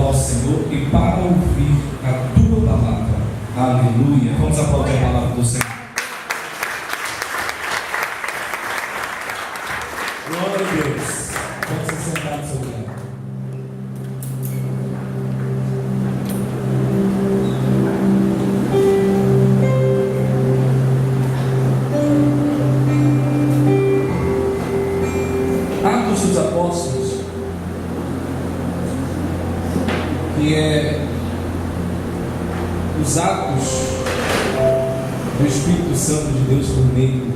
vosso Senhor e para ouvir a tua palavra. Aleluia. Vamos aplaudir a palavra do Senhor. Glória a Deus. Vamos se sentar no seu lugar. Atos dos Apóstolos, que é os atos do Espírito Santo de Deus por meio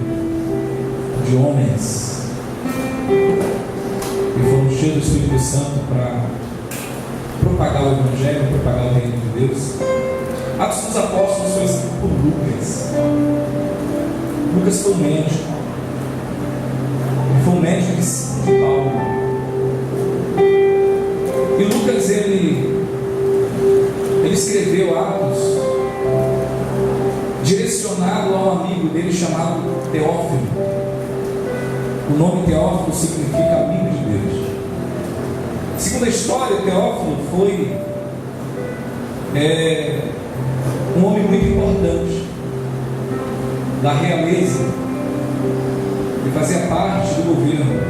de homens que foram cheios do Espírito Santo para propagar o Evangelho, propagar o reino de Deus. Atos dos Apóstolos foi escrito por Lucas. Lucas foi um médico. Ele foi um médico de Paulo. E Lucas, ele escreveu Atos direcionado a um amigo dele chamado Teófilo. O nome Teófilo significa amigo de Deus. Segundo a história, Teófilo foi um homem muito importante da realeza. Ele fazia parte do governo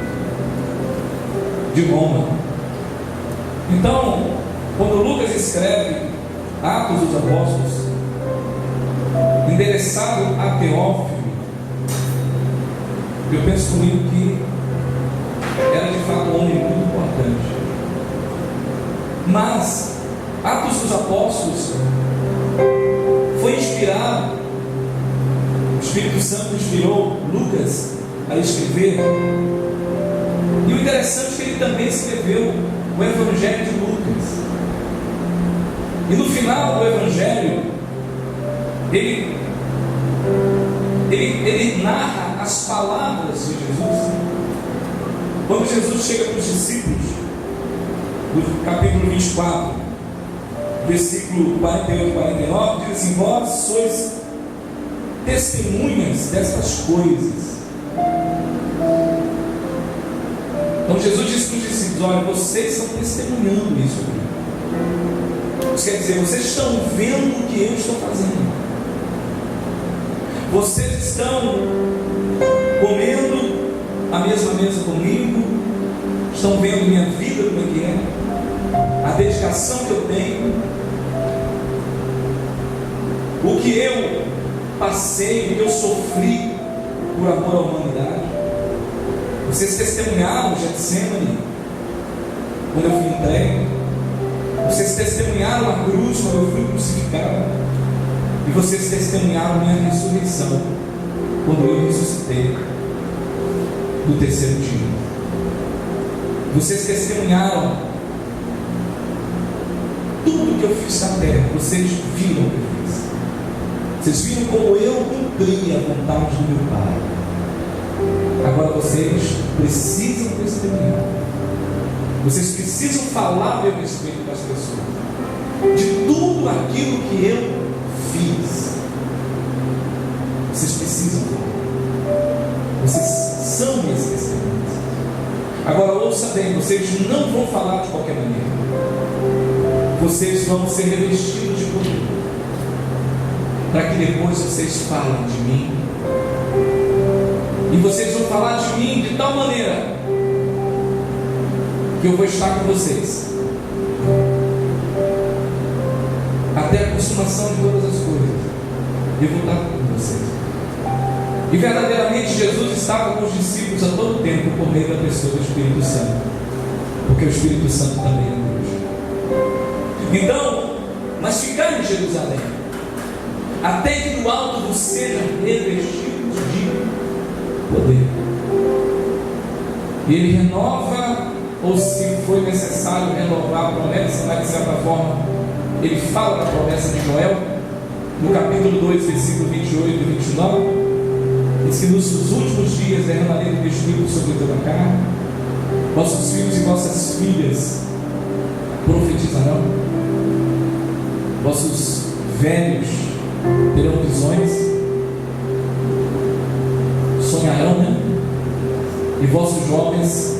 de Roma. Então, quando Lucas escreve Atos dos Apóstolos, endereçado a Teófilo, eu penso comigo que era de fato um homem muito importante. Mas Atos dos Apóstolos foi inspirado, o Espírito Santo inspirou Lucas a escrever. E o interessante é que ele também escreveu o Evangelho de Lucas. E no final do Evangelho, ele narra as palavras de Jesus. Quando Jesus chega para os discípulos, no capítulo 24, versículo 48 e 49, diz assim: vós sois testemunhas destas coisas. Então Jesus disse para os discípulos: olha, vocês estão testemunhando isso aqui. Isso quer dizer, vocês estão vendo o que eu estou fazendo. Vocês estão comendo a mesma mesa comigo, estão vendo minha vida como é que é, a dedicação que eu tenho, o que eu passei, o que eu sofri por amor à humanidade. Vocês testemunharam Getsemane quando eu fui entregue. Vocês testemunharam a cruz quando eu fui crucificado. E vocês testemunharam minha ressurreição quando eu ressuscitei no terceiro dia. Vocês testemunharam tudo que eu fiz na terra. Vocês viram o que eu fiz. Vocês viram como eu cumpri a vontade do meu Pai. Agora vocês precisam testemunhar. Vocês precisam falar a meu respeito para as pessoas de tudo aquilo que eu fiz. Vocês precisam falar. Vocês são minhas testemunhas. Agora ouça bem, vocês não vão falar de qualquer maneira. Vocês vão ser revestidos de poder, para que depois vocês falem de mim. E vocês vão falar de mim de tal maneira que eu vou estar com vocês até a consumação de todas as coisas. Eu vou estar com vocês. E verdadeiramente Jesus estava com os discípulos a todo tempo por meio da pessoa do Espírito Santo, porque o Espírito Santo também é Deus. Então, mas ficar em Jerusalém até que do alto vos sejam revestidos de poder. E ele renova, ou se foi necessário renovar a promessa, mas de certa forma ele fala da promessa de Joel no capítulo 2, versículo 28 e 29. Diz que nos últimos dias derramarei do Espírito sobre toda a carne, vossos filhos e vossas filhas profetizarão, vossos velhos terão visões, sonharão, né? E vossos jovens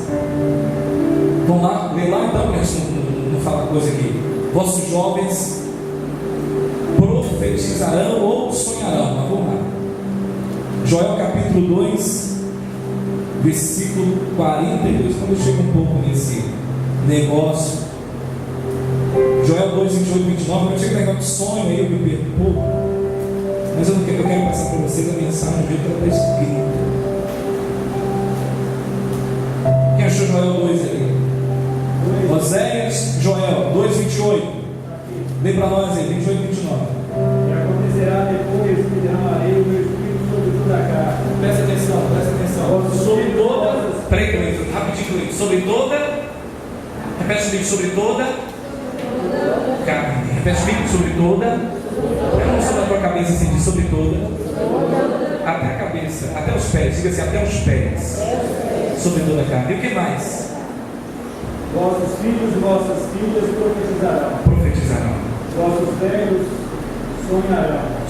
vão lá, lê lá então, mas não fala coisa aqui. Vossos jovens profetizarão ou sonharão. Mas vamos lá. Joel capítulo 2, versículo 42. Quando eu chego um pouco nesse negócio, Joel 2, 28, 29, quando eu chego no negócio de sonho, aí eu me pergunto, mas eu quero passar para vocês a mensagem do jeito que ela está escrita. Quem achou Joel 2 ali? Oséias, Joel 2, 28. Dê para nós aí, 28 e 29. E acontecerá depois que derramarei o meu espírito sobre toda a carne. Presta atenção. Sobre toda. Peraí, rapidinho, sobre toda. Repete comigo, sobre toda carne. Repete comigo, sobre toda. Não sobre a tua cabeça, assim, diz sobre toda. Até a cabeça, até os pés. Diga assim, até os pés. Sobre toda a carne. E o que mais? Vossos filhos e vossas filhas profetizarão. Vossos velhos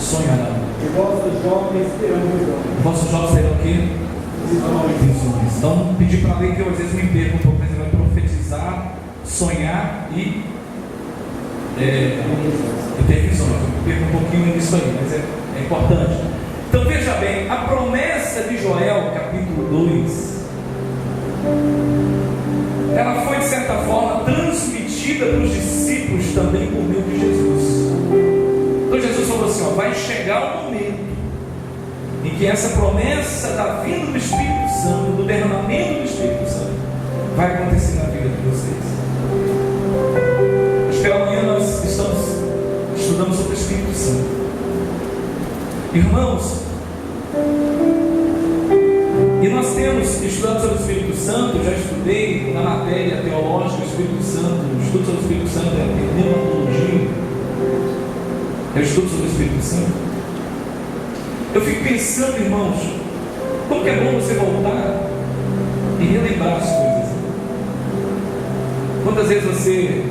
sonharão. E vossos jovens terão visões. Vossos jovens terão o quê? Visões. Então, vamos pedir para ler que eu às vezes me perco um pouco, mas ele vai profetizar, sonhar e ter visões. Eu perco um pouquinho nisso aí, mas é importante. Então, veja bem, a promessa de Joel, capítulo 2, ela foi de certa forma transmitida para os discípulos também por meio de Jesus. Então Jesus falou assim, vai chegar o momento em que essa promessa da vinda do Espírito Santo, do derramamento do Espírito Santo, vai acontecer na vida de vocês. Hoje pela manhã nós estudamos sobre o Espírito Santo. Irmãos, e nós temos estudado sobre o Espírito Santo. Eu já estudei na matéria teológica o Espírito Santo, o estudo sobre o Espírito Santo é pneumatologia, é o estudo sobre o Espírito Santo. Eu fico pensando, irmãos, como que é bom você voltar e relembrar as coisas. Quantas vezes você,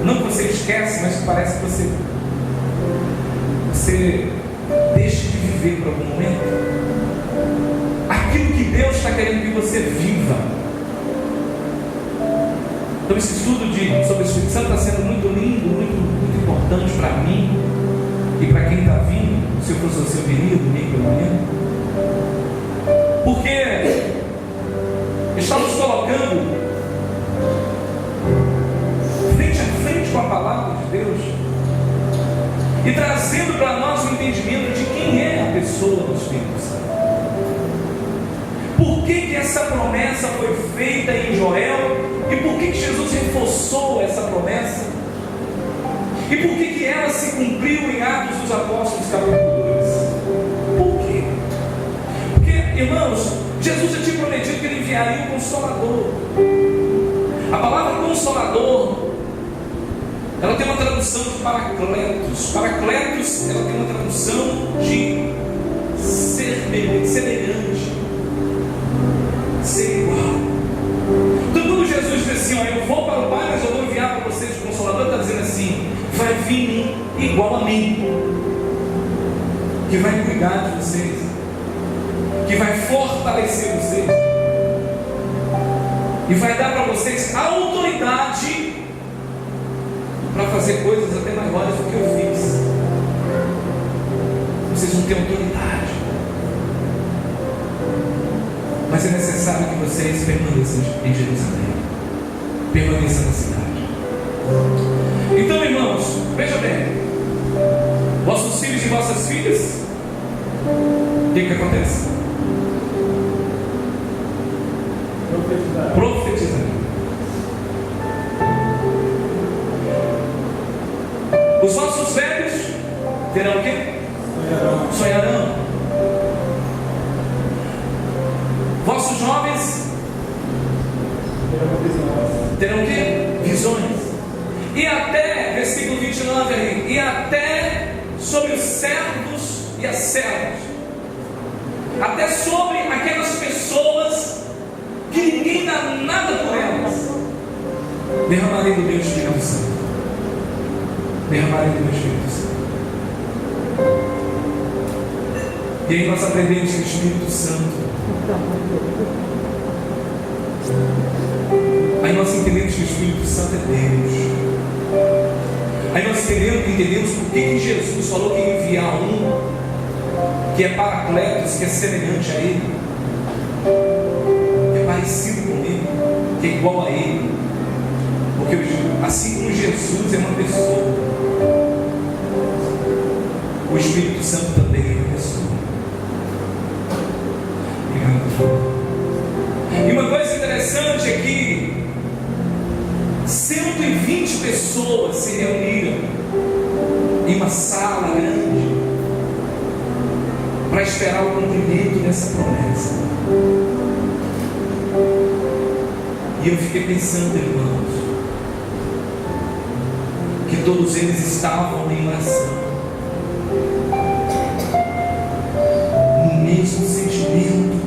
não que você esquece, mas parece que você deixa de viver por algum momento aquilo que Deus está querendo que você viva. Então esse estudo sobre o Espírito Santo está sendo muito lindo, muito importante para mim e para quem está vindo. Se eu fosse o seu viria domingo pela manhã, porque estamos colocando frente a frente com a palavra de Deus e trazendo para nós o entendimento de quem é a pessoa do Espírito Santo. Por que essa promessa foi feita em Joel? E por que Jesus reforçou essa promessa? E por que ela se cumpriu em Atos dos Apóstolos, capítulo 2? Por quê? Porque, irmãos, Jesus já tinha prometido que ele enviaria o Consolador. A palavra Consolador, ela tem uma tradução de Paracletos. Paracletos, ela tem uma tradução de semelhante, ser igual. Então quando Jesus diz assim, eu vou para o Pai, mas eu vou enviar para vocês o Consolador, está dizendo assim, vai vir igual a mim, que vai cuidar de vocês, que vai fortalecer vocês e vai dar para vocês a autoridade para fazer coisas até maiores do que eu fiz. Vocês vão ter autoridade, mas é necessário que vocês permaneçam em Jerusalém, permaneçam na cidade. Então, irmãos, veja bem, vossos filhos e vossas filhas, o que acontece? Profetizarão. Os vossos velhos terão o quê? Sonharão. Vossos jovens terão o quê? Visões. E até, versículo 29 aí, e até sobre os servos e as servas, até sobre aquelas pessoas que ninguém dá nada por elas, derramarei do meu Espírito Santo. Derramarei do meu Espírito Santo. E aí nós aprendemos que o Espírito Santo, aí nós entendemos que o Espírito Santo é Deus. entendemos por que Jesus falou que ia enviar um que é Paracletos, que é semelhante a Ele, que é parecido com Ele, que é igual a Ele. Porque assim como Jesus é uma pessoa, o Espírito Santo também é uma pessoa. Obrigado. E uma coisa interessante é que 120 pessoas se reuniram em uma sala grande para esperar o cumprimento dessa promessa. E eu fiquei pensando, irmãos, que todos eles estavam em oração, no mesmo sentimento,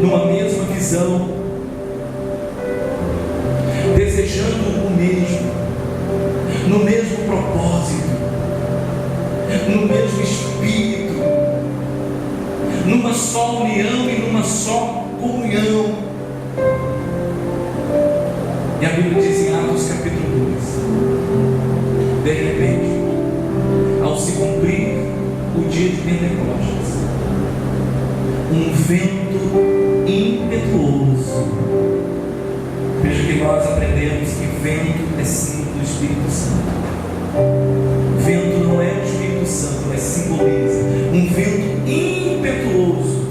numa mesma visão, desejando o mesmo, no mesmo propósito, no mesmo espírito, numa só união e numa só comunhão. E a Bíblia diz em Atos capítulo 2, de repente, ao se cumprir o dia de Pentecostes, um vento impetuoso. Veja que nós aprendemos que vento é símbolo do Espírito Santo. Vento não é o Espírito Santo, mas simboliza um vento impetuoso.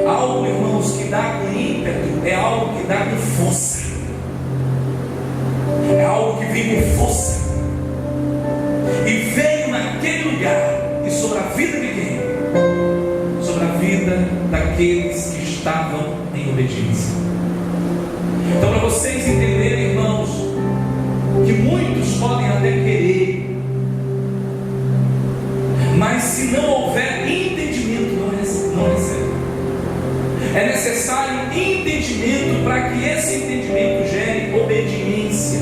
Algo, irmãos, que dá com ímpeto é algo que dá com força. É algo que vem com força. E veio naquele lugar. E sobre a vida de quem? Sobre a vida daqueles que estavam em obediência. Então, para vocês entenderem, irmãos, que muitos podem até querer, mas se não houver entendimento, não recebe. É necessário entendimento para que esse entendimento gere obediência.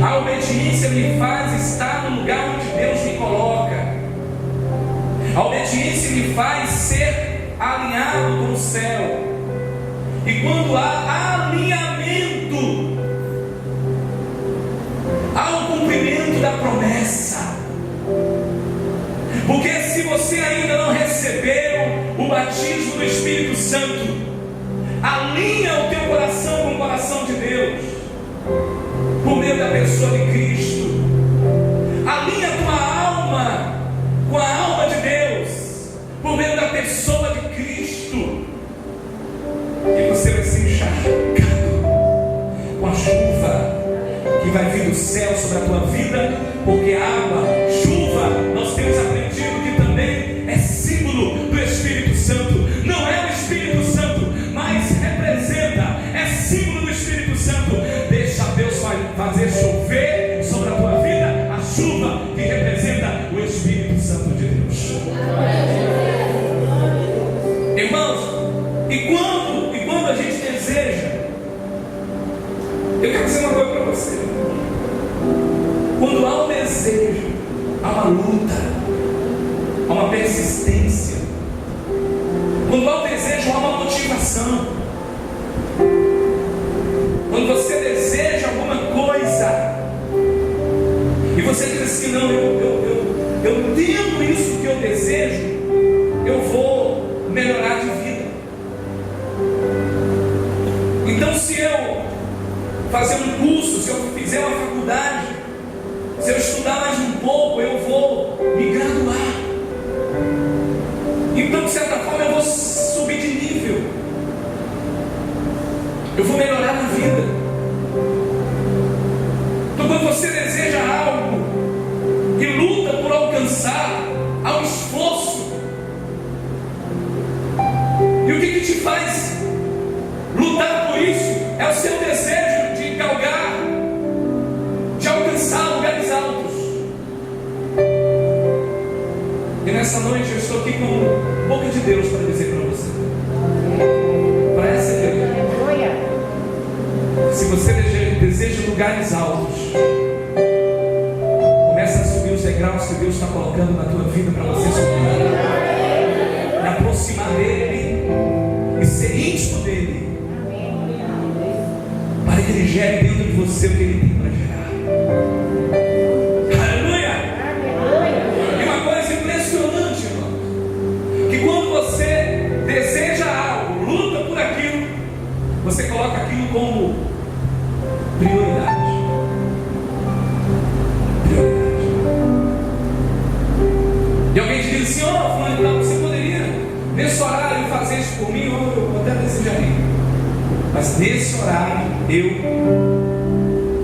A obediência me faz estar no lugar onde Deus me coloca. A obediência me faz ser alinhado com o céu. E quando há alinhamento, há o cumprimento da promessa. Porque se você ainda não recebeu o batismo do Espírito Santo, alinha o teu coração com o coração de Deus, por meio da pessoa de Cristo. Alinha tua alma com a alma de Deus, por meio da pessoa de Cristo. E você vai ser encharcado com a chuva que vai vir do céu sobre a tua vida, porque a água, chuva, nós temos aprendido que também é símbolo do Espírito Santo. Não é o Espírito Santo, mas representa, é símbolo do Espírito Santo. Deixa Deus fazer chover sobre a tua vida a chuva que representa o Espírito Santo de Deus. Irmãos, e quando a gente deseja, eu quero dizer uma coisa para você. Quando há um desejo, há uma luta, há uma persistência. Quando há um desejo, há uma motivação. Quando você deseja alguma coisa e você diz assim, não, eu tendo isso que eu desejo, eu vou melhorar de vida. Então, se eu fazer um curso, se eu fizer uma faculdade, se eu estudar mais um pouco, eu vou me graduar. Então, de certa forma, eu vou subir de nível. Eu vou melhorar na vida. Então, quando você deseja algo e luta por alcançar, há um esforço. E o que te faz lutar por isso? É o seu desejo de galgar, de alcançar lugares altos. E nessa noite eu estou aqui com boca de Deus para dizer para você, para essa igreja, se você deseja lugares altos, começa a subir os degraus que Deus está colocando na tua vida para você subir, e aproximar dele e ser íntimo dele, para que ele gere dentro de você o que ele tem para gerar. Aleluia! E uma coisa impressionante, irmão, que quando você deseja algo, luta por aquilo, você coloca aquilo como prioridade. E alguém te diz assim: ó, fulano, não, você poderia nesse horário fazer isso por mim? Eu até desejaria, mas nesse horário eu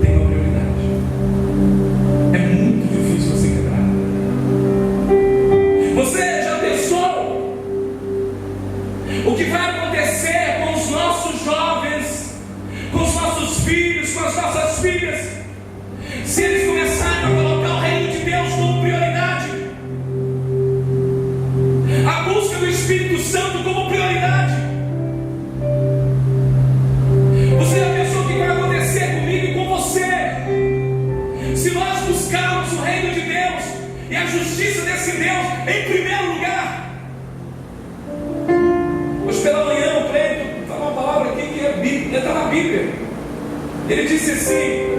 tenho uma prioridade. É muito difícil você quebrar. Você já pensou o que vai acontecer com os nossos jovens, com os nossos filhos, com as nossas filhas, se eles começarem a colocar o reino de Deus como prioridade, a busca do Espírito Santo como prioridade? Você já pensou o que vai acontecer comigo e com você se nós buscarmos o reino de Deus e a justiça desse Deus em primeiro lugar? Hoje pela manhã o Cleito falou uma palavra aqui que é Bíblia, está na Bíblia. Ele disse assim: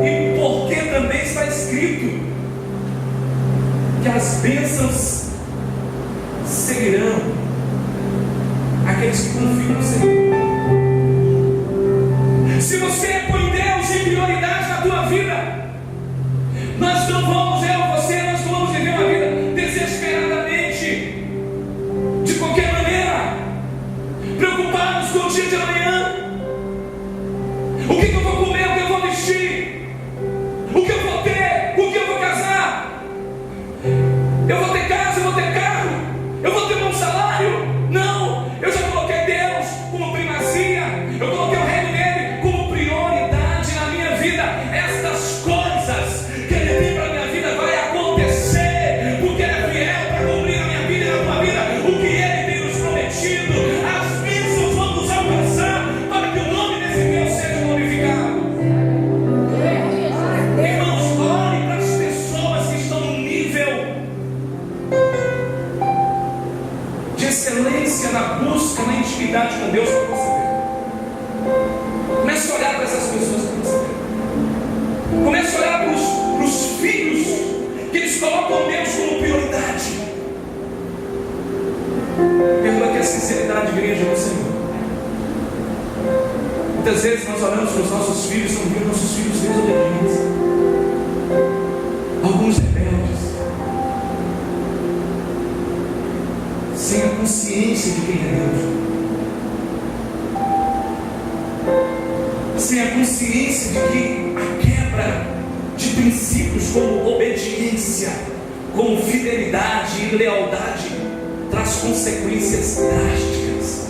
e porque também está escrito que as bênçãos seguirão aqueles que confiam no Senhor. Se você põe Deus em prioridade na tua vida, nós não vamos viver uma vida desesperadamente, de qualquer maneira, preocupados com o dia de amanhã. O que eu vou comer, o que eu vou vestir, o que eu vou ter, o que eu vou casar, eu vou ter casa, eu vou ter carro, eu vou ter um salário. Não, eu já coloquei Deus como primazia, eu coloquei o reino dele como prioridade na minha vida. Estas coisas que ele tem para a minha vida vai acontecer, porque ele é fiel para cumprir na minha vida e na tua vida o que ele tem nos prometido. As bênçãos vão nos alcançar para que o nome desse Deus seja glorificado. Irmãos, olhe para as pessoas que estão no nível de excelência na busca, na intimidade com Deus para você ver. Comece a olhar para essas pessoas para você ver. Comece a olhar para os filhos que eles colocam Deus como prioridade. Perdoa que a sinceridade, igreja do Senhor. Muitas vezes nós olhamos para os nossos filhos, estamos vendo nossos filhos desobedientes, alguns rebeldes, sem a consciência de quem é Deus, sem a consciência de que a quebra de princípios como obediência, como fidelidade e lealdade traz consequências drásticas.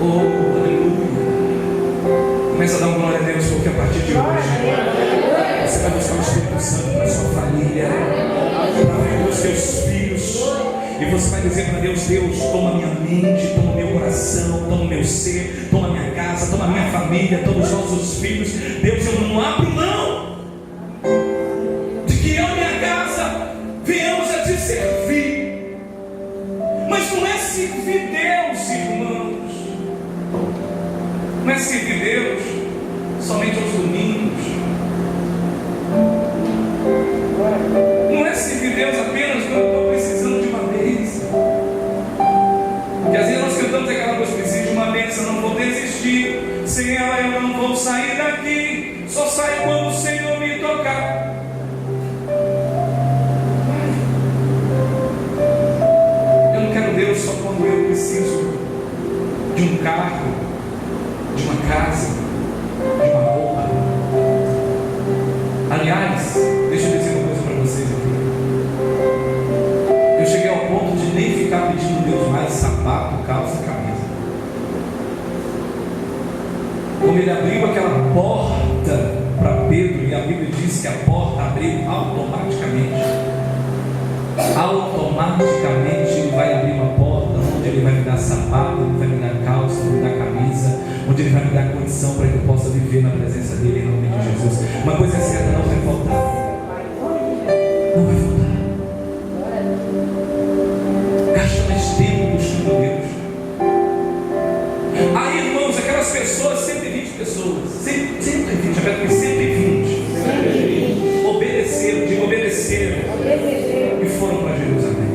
Oh, aleluia! Começa a dar glória a Deus, porque a partir de hoje você vai buscar o Espírito Santo para a sua família, para os seus filhos, e você vai dizer para Deus: Deus, toma minha mente, toma meu coração, toma meu ser, toma minha casa, toma minha família, toma os nossos filhos. Deus, eu não abro mão de que eu e minha casa venhamos a te servir. Mas não é servir Deus, irmãos, não é servir Deus somente aos domingos, não é servir Deus apenas quando eu estou precisando de uma bênção. Porque às vezes nós cantamos aquela coisa: preciso de uma bênção, não vou desistir, sem ela eu não vou sair daqui, só saio quando o Senhor me tocar. Eu não quero Deus só quando eu preciso de um carro, de uma casa, de uma roupa. Aliás, deixa eu dizer uma coisa para vocês aqui. Eu cheguei ao ponto de nem ficar pedindo a Deus mais sapato, calça e camisa. Como ele abriu aquela porta para Pedro, e a Bíblia diz que a porta abriu automaticamente. Automaticamente ele vai abrir uma porta onde ele vai me dar sapato, ele vai me dar calça, vai me dar camisa, onde ele vai me dar condição para que eu possa viver na presença dele, em nome de Jesus. Uma coisa é certa, não vai faltar. Não vai faltar. Gasta mais tempo buscando Deus. Aí pessoas, 120, aperta aqui, 120, obedeceram e foram para Jerusalém.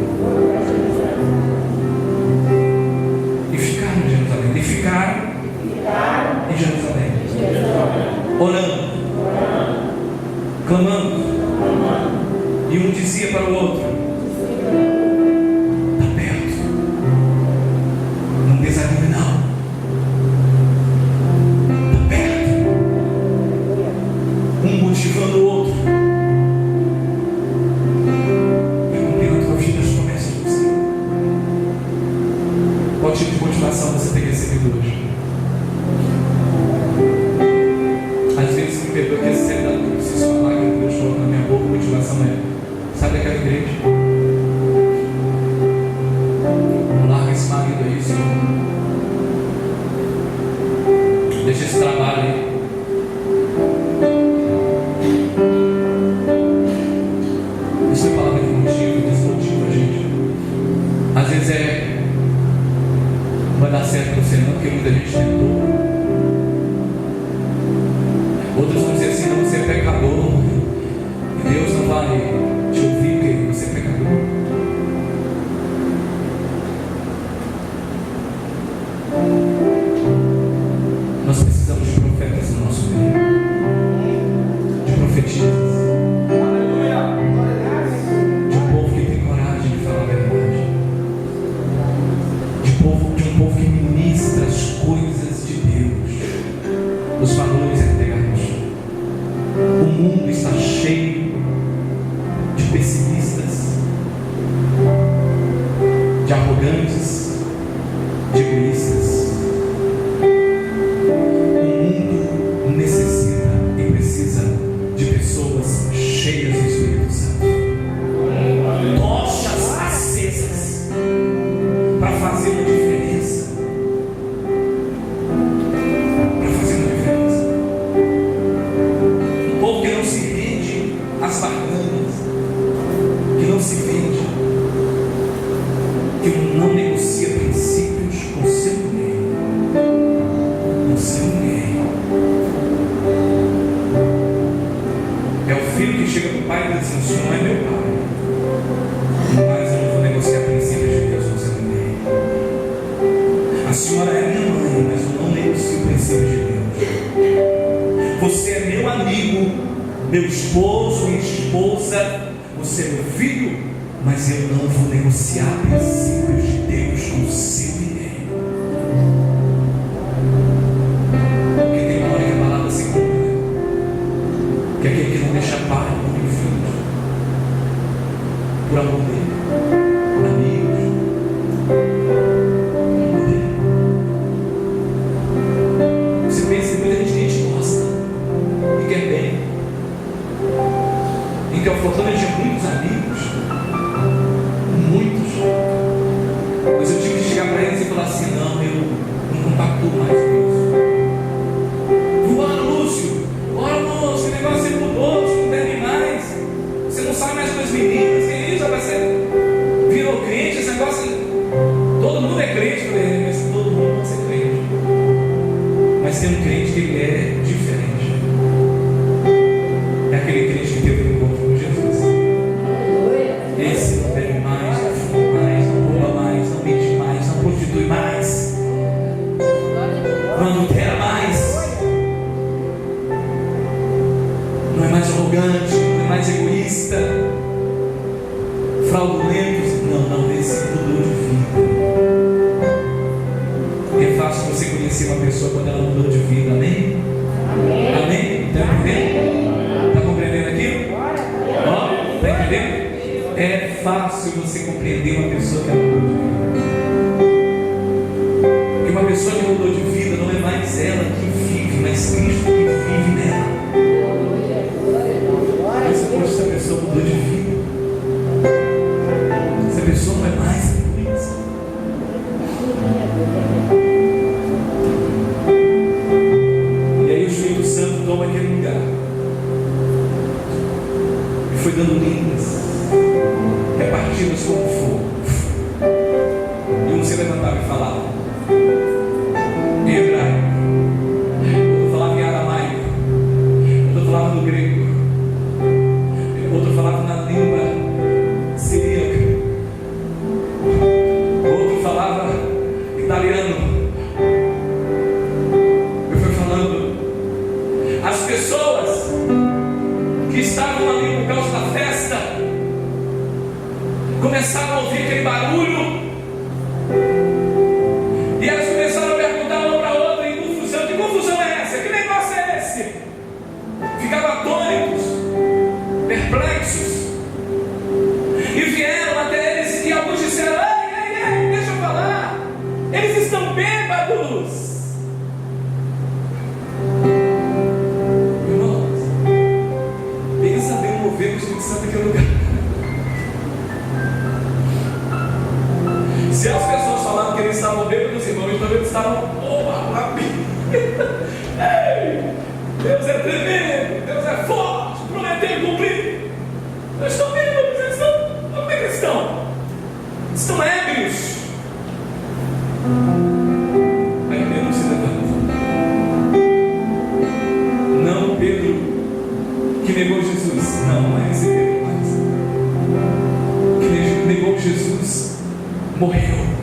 E ficaram em Jerusalém. E ficaram em Jerusalém. Orando, clamando. E um dizia para o outro: está perto, não desanime não, está perto. Um motivando o outro. Qual tipo de motivação você tem recebido hoje? Às vezes me perdoa que esse cenário que eu preciso falar, que eu deixo na minha boca, a motivação é: sabe aquela igreja? Larga esse marido aí, Senhor. Deixa esse trabalho aí. Isso é palavra que motiva, desmotiva a gente. Às vezes não vai dar certo para você não, porque muita gente tentou. Outros vão dizer assim: não, você é pecador, e Deus não vai te ouvir porque você é pecador. Nós precisamos de profetas no nosso meio, de profetisas, de um povo que tem coragem de falar a verdade, de um povo que ministra as coisas de Deus, os valores eternos. O mundo está cheio de pessimistas, de arrogantes, de egoístas. O mundo necessita e precisa de pessoas cheias do Espírito Santo, tochas acesas para fazer uma diferença. Um povo que não se rende às barganhas, que não se vende, que não negocia princípios com seu ninguém. Com seu ninguém. É o filho que chega para o pai e diz: o senhor não é meu pai, mas eu não vou negociar princípios de Deus com seu ninguém. A senhora é minha mãe, mas eu não negocio princípios de Deus. Você é meu amigo, meu esposo, minha esposa, você é meu filho, mas eu não vou negociar princípios de Deus com seu ninguém. Porque tem uma hora que a palavra se cumpre, que aquele que não deixa pai, mãe e filho, por amor dele, amigos, por amor dele. Você pensa em muita gente que a gente gosta e quer bem. Em Teoflotânia eu tinha muitos amigos, muitos, mas eu tive que chegar para eles e falar assim: não, eu não compactuo mais com isso. Fulano, Lúcio, olha moço, esse negócio você mudou, você não deve mais, você não sabe mais com as meninas, que isso, você virou crente, esse negócio, todo mundo é crente, eu falei, mas todo mundo pode ser crente, mas tem um crente que ele é diferente, é aquele crente que teve um encontro com Jesus. Esse não bebe mais, não fuma mais, não rouba mais, não mente mais, não prostitui mais, não adultera mais, não é mais arrogante, não é mais egoísta, fraudulento. Não, esse mudou de vida. E é fácil você conhecer uma pessoa quando ela mudou de vida, amém? Amém? Está entendendo? Está compreendendo aquilo? Está entendendo? É fácil você compreender uma pessoa que mudou de vida. Porque uma pessoa que mudou de vida não é mais ela que vive, mas Cristo que vive nela. Mas depois essa pessoa mudou de vida, essa pessoa não é mais egoísta. E aí o Espírito Santo toma aquele lugar e foi dando linhas repartidas como fogo. E um se levantava e falava em hebraico. Quando eu falava em eles estão bêbados. Irmãos, pensa bem no mover do Espírito Santo naquele lugar. Se as pessoas falavam que eles estavam bêbados, irmãos, então eles estavam, ei, Deus é tremendo, Deus é forte, prometeu e cumpriu. Eles estão bêbados, eles estão, como é que eles estão? Estão ébrios. Aí Pedro se levanta. Não, Pedro, que negou Jesus. Não é esse Pedro mais. Que negou Jesus, morreu.